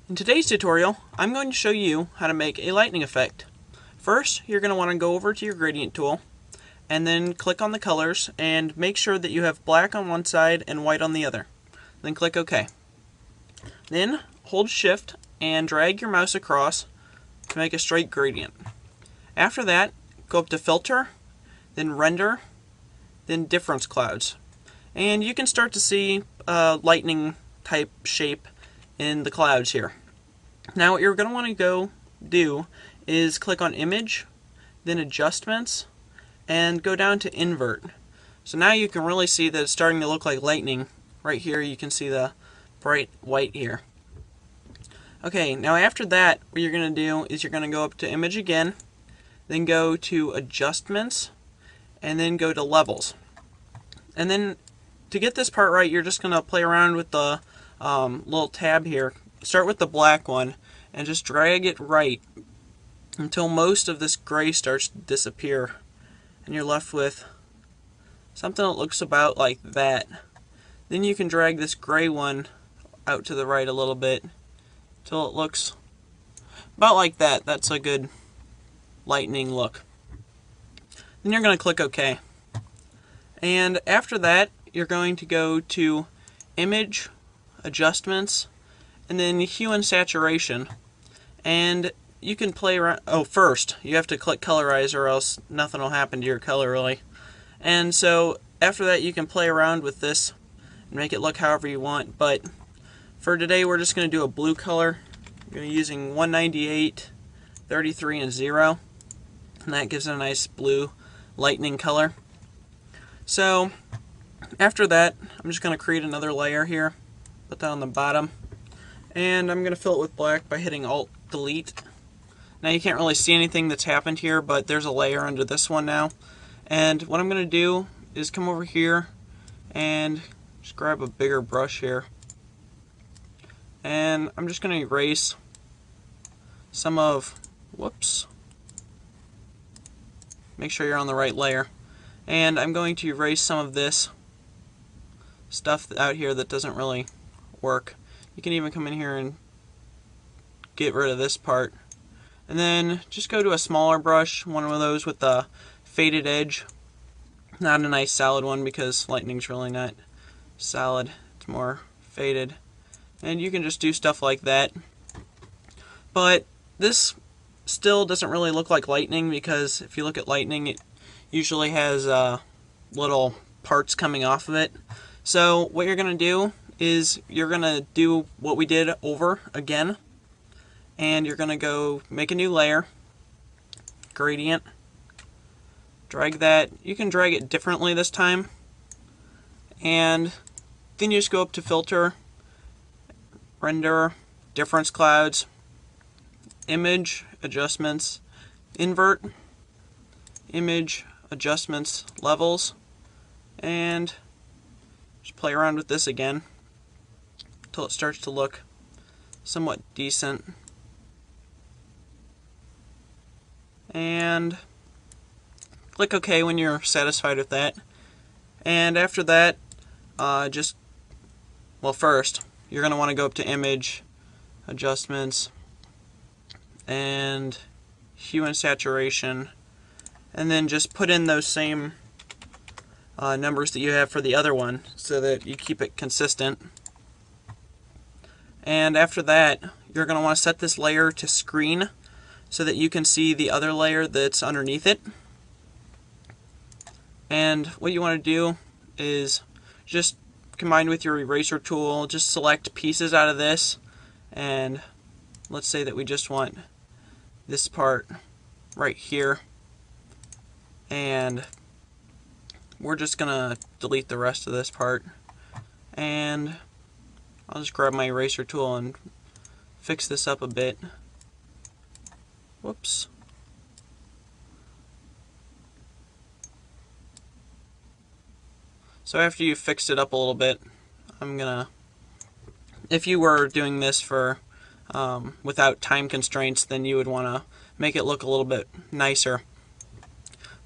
In today's tutorial, I'm going to show you how to make a lightning effect. First, you're going to want to go over to your gradient tool and then click on the colors and make sure that you have black on one side and white on the other. Then click OK. Then hold Shift and drag your mouse across to make a straight gradient. After that, go up to Filter, then Render, then Difference Clouds. And you can start to see a lightning type shape in the clouds here. Now what you're going to want to do is click on Image, then Adjustments, and go down to Invert. So now you can really see that it's starting to look like lightning. Right here you can see the bright white here. Okay, now after that what you're going to do is you're going to go up to Image again, then go to Adjustments, and then go to Levels. And then to get this part right, you're just going to play around with the little tab here. Start with the black one and just drag it right until most of this gray starts to disappear. And you're left with something that looks about like that. Then you can drag this gray one out to the right a little bit until it looks about like that. That's a good lightning look. Then you're going to click OK. And after that, you're going to go to Image, Adjustments, and then Hue and Saturation. And you can play around. Oh, first, you have to click Colorize or else nothing will happen to your color really. And so after that, you can play around with this and make it look however you want. But for today, we're just going to do a blue color. I'm going to be using 198, 33, and 0. And that gives it a nice blue lightning color. So after that, I'm just going to create another layer here, put that on the bottom, and I'm going to fill it with black by hitting Alt-Delete. Now you can't really see anything that's happened here, but there's a layer under this one now. And what I'm going to do is come over here and just grab a bigger brush here, and I'm just going to erase some of, make sure you're on the right layer. And I'm going to erase some of this stuff out here that doesn't really work. You can even come in here and get rid of this part. And then just go to a smaller brush, one of those with the faded edge. Not a nice solid one because lightning's really not solid, it's more faded. And you can just do stuff like that. But this still doesn't really look like lightning because if you look at lightning, it usually has little parts coming off of it. So what you're going to do is you're going to do what we did over again, and you're going to go make a new layer, gradient, drag that. You can drag it differently this time, and then you just go up to Filter, Render, Difference Clouds, Image, Adjustments, Invert, Image, Adjustments, Levels, and just play around with this again until it starts to look somewhat decent. And click OK when you're satisfied with that. And after that, first, you're going to want to go up to Image, Adjustments, and Hue and Saturation, and then just put in those same numbers that you have for the other one so that you keep it consistent. And after that, you're going to want to set this layer to screen so that you can see the other layer that's underneath it. And what you want to do is just combine with your eraser tool, just select pieces out of this, and let's say that we just want this part right here, and we're just gonna delete the rest of this part. And I'll just grab my eraser tool and fix this up a bit. Whoops. So after you've fixed it up a little bit, if you were doing this for without time constraints, then you would want to make it look a little bit nicer.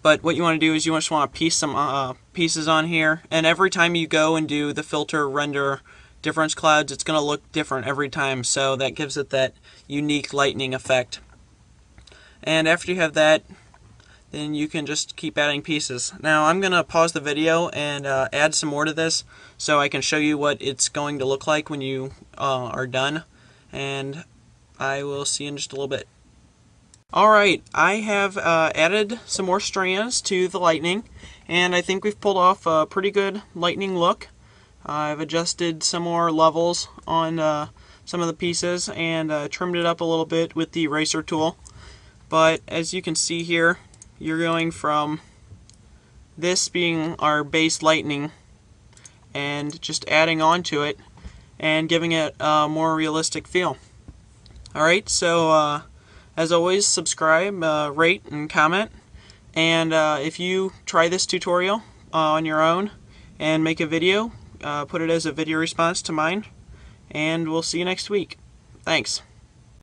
But what you want to do is you just want to piece some pieces on here, and every time you go and do the filter, render, different clouds, it's going to look different every time, so that gives it that unique lightning effect. And after you have that, then you can just keep adding pieces. Now I'm going to pause the video and add some more to this so I can show you what it's going to look like when you are done, and I will see you in just a little bit. Alright, I have added some more strands to the lightning, and I think we've pulled off a pretty good lightning look. I've adjusted some more levels on some of the pieces and trimmed it up a little bit with the eraser tool. But as you can see here, you're going from this being our base lightning and just adding on to it and giving it a more realistic feel. Alright, so as always, subscribe, rate, and comment. And if you try this tutorial on your own and make a video, put it as a video response to mine. And we'll see you next week. Thanks.